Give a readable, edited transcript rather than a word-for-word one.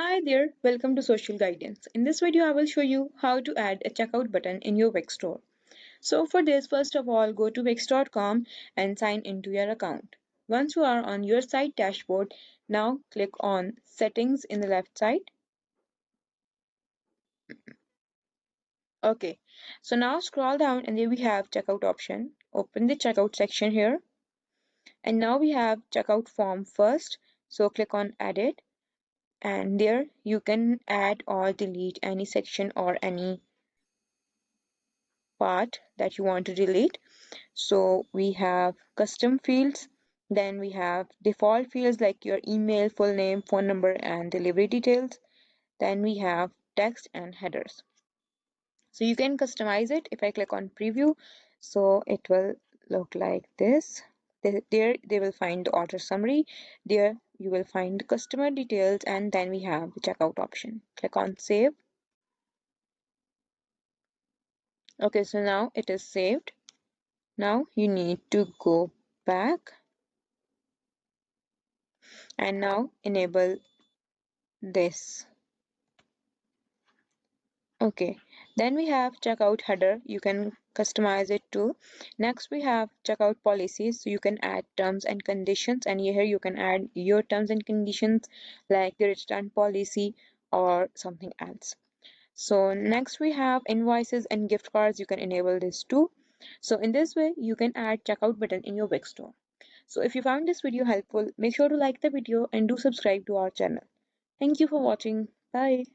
Hi there, welcome to Social Guidance. In this video, I will show you how to add a checkout button in your Wix store. So for this, first of all, go to wix.com and sign into your account. Once you are on your site dashboard, now click on Settings in the left side. Okay, so now scroll down and there we have checkout option. Open the checkout section here. And now we have checkout form first. So click on Edit. And there you can add or delete any section or any part that you want to delete. So we have custom fields, then we have default fields like your email, full name, phone number, and delivery details. Then we have text and headers. So you can customize it. If I click on preview, so it will look like this. There they will find the order summary. There you will find the customer details, and then we have the checkout option. Click on save. Okay, so now it is saved. Now you need to go back and now enable this. Okay, then we have checkout header. You can customize it too. Next we have checkout policies. So you can add terms and conditions, and here you can add your terms and conditions like the return policy or something else. So next we have invoices and gift cards. You can enable this too. So in this way you can add checkout button in your Wix store. So if you found this video helpful, make sure to like the video and do subscribe to our channel. Thank you for watching. Bye.